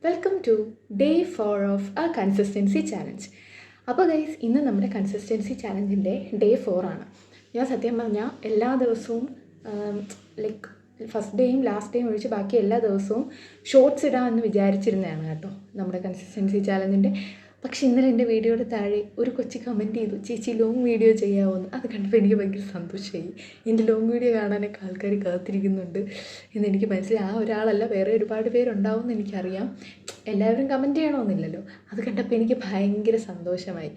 Welcome to day 4 of ആ consistency challenge. അപ്പോൾ guys, ഇന്ന് നമ്മുടെ കൺസിസ്റ്റൻസി ചാലഞ്ചിൻ്റെ ഡേ 4 ആണ്. ഞാൻ സത്യം പറഞ്ഞാൽ എല്ലാ ദിവസവും ലൈക്ക് ഫസ്റ്റ് ഡേയും ലാസ്റ്റ് ഡേയും ഒഴിച്ച് ബാക്കി എല്ലാ ദിവസവും ഷോർട്സ് ഇടാമെന്ന് വിചാരിച്ചിരുന്നതാണ് കേട്ടോ നമ്മുടെ കൺസിസ്റ്റൻസി ചാലഞ്ചിൻ്റെ. പക്ഷേ ഇന്നലെ എൻ്റെ വീഡിയോയുടെ താഴെ ഒരു കൊച്ചു കമൻറ്റ് ചെയ്തു, ചേച്ചി ലോങ് വീഡിയോ ചെയ്യാമോയെന്ന്. അത് കണ്ടപ്പോൾ എനിക്ക് ഭയങ്കര സന്തോഷമായി. എൻ്റെ ലോങ് വീഡിയോ കാണാനൊക്കെ ആൾക്കാർ കാത്തിരിക്കുന്നുണ്ട് എന്നെനിക്ക് മനസ്സിലായി. ആ ഒരാളല്ല, വേറെ ഒരുപാട് പേരുണ്ടാവും എന്ന് എനിക്കറിയാം. എല്ലാവരും കമൻറ്റ് ചെയ്യണമെന്നില്ലല്ലോ. അത് കണ്ടപ്പോൾ എനിക്ക് ഭയങ്കര സന്തോഷമായി.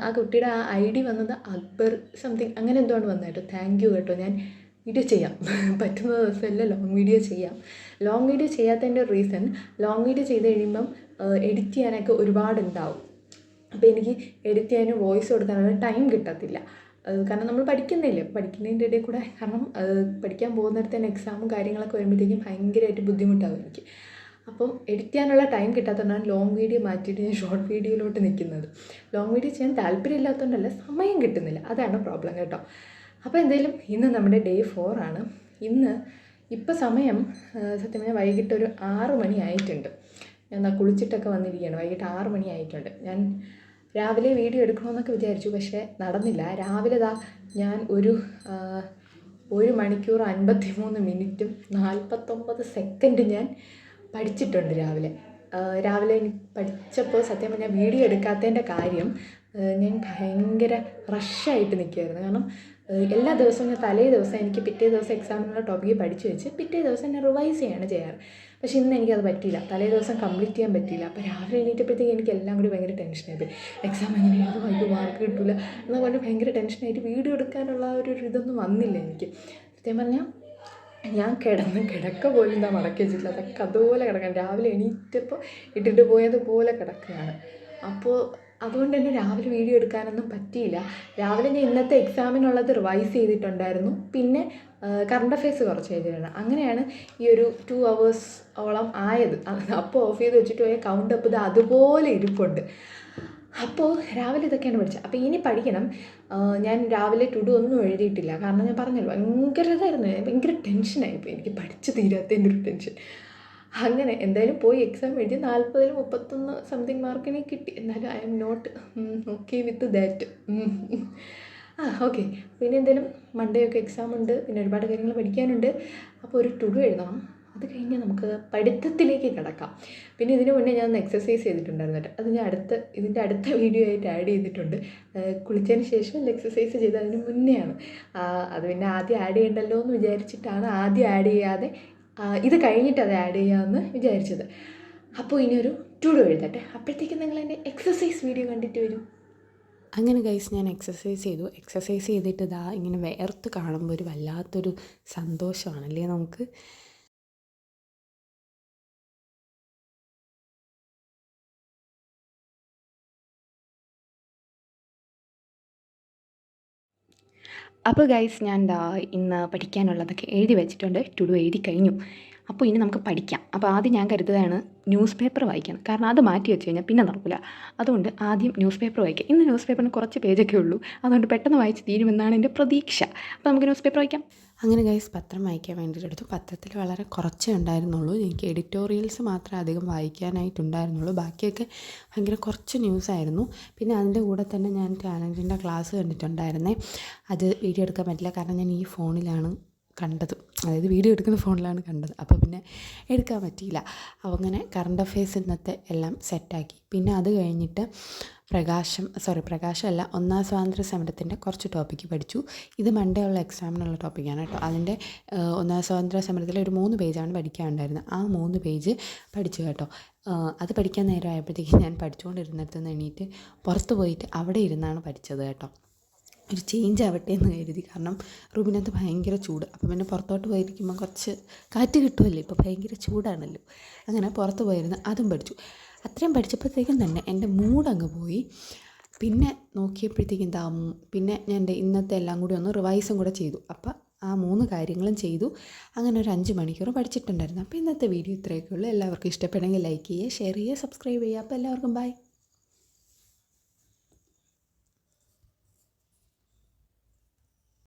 ആ കുട്ടിയുടെ ആ ID വന്നത് അക്ബർ സംതിങ് അങ്ങനെ എന്തുകൊണ്ട് വന്നത് കേട്ടോ. താങ്ക് യു കേട്ടോ. ഞാൻ വീഡിയോ ചെയ്യാം, പറ്റുന്ന ദിവസമല്ല ലോങ് വീഡിയോ ചെയ്യാം. ലോങ് വീഡിയോ ചെയ്യാത്തതിൻ്റെ റീസൺ, ലോങ് വീഡിയോ ചെയ്ത് കഴിയുമ്പം എഡിറ്റ് ചെയ്യാനൊക്കെ ഒരുപാടുണ്ടാവും. അപ്പോൾ എനിക്ക് എഡിറ്റ് ചെയ്യാനും വോയിസ് കൊടുക്കാനുള്ള ടൈം കിട്ടത്തില്ല. കാരണം നമ്മൾ പഠിക്കുന്നില്ലേ, പഠിക്കുന്നതിൻ്റെ ഇടയിൽ കൂടെ. കാരണം പഠിക്കാൻ പോകുന്നിടത്ത് തന്നെ എക്സാമും കാര്യങ്ങളൊക്കെ വരുമ്പോഴത്തേക്കും ഭയങ്കരമായിട്ട് ബുദ്ധിമുട്ടാകും എനിക്ക്. അപ്പം എഡിറ്റ് ചെയ്യാനുള്ള ടൈം കിട്ടാത്തതുകൊണ്ടാണ് ലോങ് വീഡിയോ മാറ്റിയിട്ട് ഞാൻ ഷോർട്ട് വീഡിയോയിലോട്ട് നിൽക്കുന്നത്. ലോങ് വീഡിയോ ചെയ്യാൻ താല്പര്യമില്ലാത്തതുകൊണ്ടല്ല, സമയം കിട്ടുന്നില്ല, അതാണ് പ്രോബ്ലം കേട്ടോ. അപ്പോൾ എന്തായാലും ഇന്ന് നമ്മുടെ ഡേ 4 ആണ്. ഇപ്പോൾ സമയം സത്യം പറഞ്ഞാൽ വൈകിട്ട് ഒരു 6 മണി ആയിട്ടുണ്ട്. ഞാൻ കുളിച്ചിട്ടൊക്കെ വന്നിരിക്കുകയാണ്. വൈകിട്ട് 6 മണി ആയിട്ടുണ്ട്. ഞാൻ രാവിലെ വീഡിയോ എടുക്കണമെന്നൊക്കെ വിചാരിച്ചു, പക്ഷേ നടന്നില്ല. രാവിലെ ഞാൻ ഒരു 1 മണിക്കൂർ 53 മിനിറ്റും 49 സെക്കൻഡ് ഞാൻ പഠിച്ചിട്ടുണ്ട് രാവിലെ പഠിച്ചപ്പോൾ. സത്യം പറഞ്ഞാൽ വീഡിയോ എടുക്കാത്തതിൻ്റെ കാര്യം, ഞാൻ ഭയങ്കര റഷായിട്ട് നിൽക്കുമായിരുന്നു. കാരണം എല്ലാ ദിവസവും ഞാൻ തലേ ദിവസം എനിക്ക് പിറ്റേ ദിവസം എക്സാമിനുള്ള ടോപ്പിക്ക് പഠിച്ചു വെച്ച് പിറ്റേ ദിവസം ഞാൻ റിവൈസ് ചെയ്യാണ് ചെയ്യാറ്. പക്ഷേ ഇന്ന് എനിക്കത് പറ്റിയില്ല, തലേ ദിവസം കംപ്ലീറ്റ് ചെയ്യാൻ പറ്റിയില്ല. അപ്പോൾ രാവിലെ എണീറ്റപ്പോഴത്തേക്ക് എനിക്ക് എല്ലാം കൂടി ഭയങ്കര ടെൻഷനായിപ്പോയി. എക്സാം എങ്ങനെയാണ്, എനിക്ക് മാർക്ക് കിട്ടില്ല എന്നതുകൊണ്ട് ഭയങ്കര ടെൻഷനായിട്ട് വീഡിയോ എടുക്കാനുള്ള ഒരു ഇതൊന്നും വന്നില്ല എനിക്ക്. സത്യം പറഞ്ഞാൽ ഞാൻ കിടക്ക പോലും എന്താ മടക്കി വെച്ചിട്ടില്ല. അതൊക്കെ അതുപോലെ കിടക്കണം. രാവിലെ എണീറ്റപ്പോൾ ഇട്ടിട്ട് പോയതുപോലെ കിടക്കുകയാണ്. അപ്പോൾ അതുകൊണ്ട് തന്നെ രാവിലെ വീഡിയോ എടുക്കാനൊന്നും പറ്റിയില്ല. രാവിലെ ഞാൻ ഇന്നത്തെ എക്സാമിനുള്ളത് റിവൈസ് ചെയ്തിട്ടുണ്ടായിരുന്നു. പിന്നെ കറണ്ട് അഫയേഴ്സ് കുറച്ച് എഴുതിയാണ്. അങ്ങനെയാണ് ഈ ഒരു 2 hours ഓളം ആയത്. അപ്പോൾ ഓഫ് ചെയ്ത് വെച്ചിട്ട് പോയ കൗണ്ട് അപ്പ് ഇത് അതുപോലെ ഇരിപ്പുണ്ട്. അപ്പോൾ രാവിലെ ഇതൊക്കെയാണ് പഠിച്ചത്. അപ്പോൾ ഇനി പഠിക്കണം. ഞാൻ രാവിലെ ടു ഡു ഒന്നും എഴുതിയിട്ടില്ല. കാരണം ഞാൻ പറഞ്ഞല്ലോ, ഭയങ്കര ഇതായിരുന്നു, ഭയങ്കര ടെൻഷനായിപ്പോയി എനിക്ക്, പഠിച്ച് തീരാത്തതിൻ്റെ ഒരു ടെൻഷൻ. അങ്ങനെ എന്തായാലും പോയി എക്സാം എഴുതി 40-ൽ 31 സംതിങ് മാർക്കിന് കിട്ടി. എന്നാലും I am not okay with that. Okay. പിന്നെ എന്തായാലും മൺഡേ ഒക്കെ എക്സാം ഉണ്ട്, പിന്നെ ഒരുപാട് കാര്യങ്ങൾ പഠിക്കാനുണ്ട്. അപ്പോൾ ഒരു ടു ഡു എഴുതണം. അത് കഴിഞ്ഞ് നമുക്ക് പഠിത്തത്തിലേക്ക് കിടക്കാം. പിന്നെ ഇതിന് മുന്നേ ഞാൻ ഒന്ന് എക്സസൈസ് ചെയ്തിട്ടുണ്ടായിരുന്നു കേട്ടോ. അത് ഞാൻ ഇതിൻ്റെ അടുത്ത വീഡിയോ ആയിട്ട് ആഡ് ചെയ്തിട്ടുണ്ട്. കുളിച്ചതിന് ശേഷം എക്സസൈസ് ചെയ്ത് അതിന് മുന്നെയാണ്. അത് പിന്നെ ആദ്യം ആഡ് ചെയ്യണ്ടല്ലോ എന്ന് വിചാരിച്ചിട്ടാണ് ആദ്യം ആഡ് ചെയ്യാതെ ഇത് കഴിഞ്ഞിട്ട് അത് ആഡ് ചെയ്യാമെന്ന് വിചാരിച്ചത്. അപ്പോൾ ഇനിയൊരു ടു ഡു എഴുതട്ടെ. അപ്പോഴത്തേക്കും നിങ്ങൾ എൻ്റെ എക്സസൈസ് വീഡിയോ കണ്ടിട്ട് വരും. അങ്ങനെ ഗൈസ്, ഞാൻ എക്സസൈസ് ചെയ്തിട്ട് ഇങ്ങനെ വേർത്ത് കാണുമ്പോൾ ഒരു വല്ലാത്തൊരു സന്തോഷമാണല്ലേ നമുക്ക്. അപ്പോൾ ഗൈസ്, ഞാൻ ഇന്ന് പഠിക്കാനുള്ളതൊക്കെ എഴുതി വെച്ചിട്ടുണ്ട്. ടു ഡു എഴുതി കഴിഞ്ഞു. അപ്പോൾ ഇനി നമുക്ക് പഠിക്കാം. അപ്പോൾ ആദ്യം ഞാൻ കരുതുകയാണ് ന്യൂസ് പേപ്പർ വായിക്കണം. കാരണം അത് മാറ്റി വെച്ച് കഴിഞ്ഞാൽ പിന്നെ നടക്കില്ല. അതുകൊണ്ട് ആദ്യം ന്യൂസ് പേപ്പർ വായിക്കാം. ഇന്ന് ന്യൂസ് പേപ്പറിന് കുറച്ച് പേജൊക്കെ ഉള്ളൂ, അതുകൊണ്ട് പെട്ടെന്ന് വായിച്ച് തീരുമെന്നാണ് എൻ്റെ പ്രതീക്ഷ. അപ്പോൾ നമുക്ക് ന്യൂസ് പേപ്പർ വായിക്കാം. അങ്ങനെ ഗൈസ്, പത്രം വായിക്കാൻ വേണ്ടിയിട്ട് എടുത്തു. പത്രത്തിൽ വളരെ കുറച്ചേ ഉണ്ടായിരുന്നുള്ളൂ. എനിക്ക് എഡിറ്റോറിയൽസ് മാത്രമേ അധികം വായിക്കാനായിട്ടുണ്ടായിരുന്നുള്ളൂ. ബാക്കിയൊക്കെ ഭയങ്കര കുറച്ച് ന്യൂസായിരുന്നു. പിന്നെ അതിൻ്റെ കൂടെ തന്നെ ഞാൻ ടാലൻറ്റിൻ്റെ ക്ലാസ് കണ്ടിട്ടുണ്ടായിരുന്നേ. അത് വീഡിയോ എടുക്കാൻ പറ്റില്ല, കാരണം ഞാൻ ഈ ഫോണിലാണ് കണ്ടത്, അതായത് വീഡിയോ എടുക്കുന്ന ഫോണിലാണ് കണ്ടത്. അപ്പോൾ പിന്നെ എടുക്കാൻ പറ്റിയില്ല. അപ്പോൾ അങ്ങനെ കറണ്ട് അഫയേഴ്സ് ഇന്നത്തെ എല്ലാം സെറ്റാക്കി. പിന്നെ അത് കഴിഞ്ഞിട്ട് പ്രകാശമല്ല, ഒന്നാം സ്വാതന്ത്ര്യ സമരത്തിൻ്റെ കുറച്ച് ടോപ്പിക്ക് പഠിച്ചു. ഇത് മൺഡേ ഉള്ള എക്സാമിനുള്ള ടോപ്പിക്കാണ് കേട്ടോ. അതിൻ്റെ ഒന്നാം സ്വാതന്ത്ര്യ സമരത്തിലെ ഒരു 3 പേജാണ് പഠിക്കാനുണ്ടായിരുന്നത്. ആ 3 പേജ് പഠിച്ചു കേട്ടോ. അത് പഠിക്കാൻ നേരം ആയപ്പോഴത്തേക്കും ഞാൻ പഠിച്ചുകൊണ്ടിരുന്നിടത്ത് നിന്ന് എണീറ്റ് പുറത്ത് പോയിട്ട് അവിടെ ഇരുന്നാണ് പഠിച്ചത് കേട്ടോ. ഒരു ചേഞ്ച് ആവട്ടെ എന്ന് കരുതി. കാരണം റൂമിനകത്ത് ഭയങ്കര ചൂട്. അപ്പോൾ പിന്നെ പുറത്തോട്ട് പോയിരിക്കുമ്പോൾ കുറച്ച് കാറ്റ് കിട്ടുമല്ലോ, ഇപ്പോൾ ഭയങ്കര ചൂടാണല്ലോ. അങ്ങനെ പുറത്ത് പോയിരുന്ന് അതും പഠിച്ചു. അത്രയും പഠിച്ചപ്പോഴത്തേക്കും തന്നെ എൻ്റെ മൂഡങ്ങ് പോയി. പിന്നെ നോക്കിയപ്പോഴത്തേക്കും പിന്നെ ഞാൻ എൻ്റെ ഇന്നത്തെ എല്ലാം കൂടി ഒന്ന് റിവൈസും കൂടെ ചെയ്തു. അപ്പോൾ ആ 3 കാര്യങ്ങളും ചെയ്തു. അങ്ങനെ ഒരു 5 മണിക്കൂർ പഠിച്ചിട്ടുണ്ടായിരുന്നു. അപ്പോൾ ഇന്നത്തെ വീഡിയോ ഇത്രയൊക്കെ ഉള്ളൂ. എല്ലാവർക്കും ഇഷ്ടപ്പെടുമെങ്കിൽ ലൈക്ക് ചെയ്യുക, ഷെയർ ചെയ്യുക, സബ്സ്ക്രൈബ് ചെയ്യുക. അപ്പോൾ എല്ലാവർക്കും ബൈ.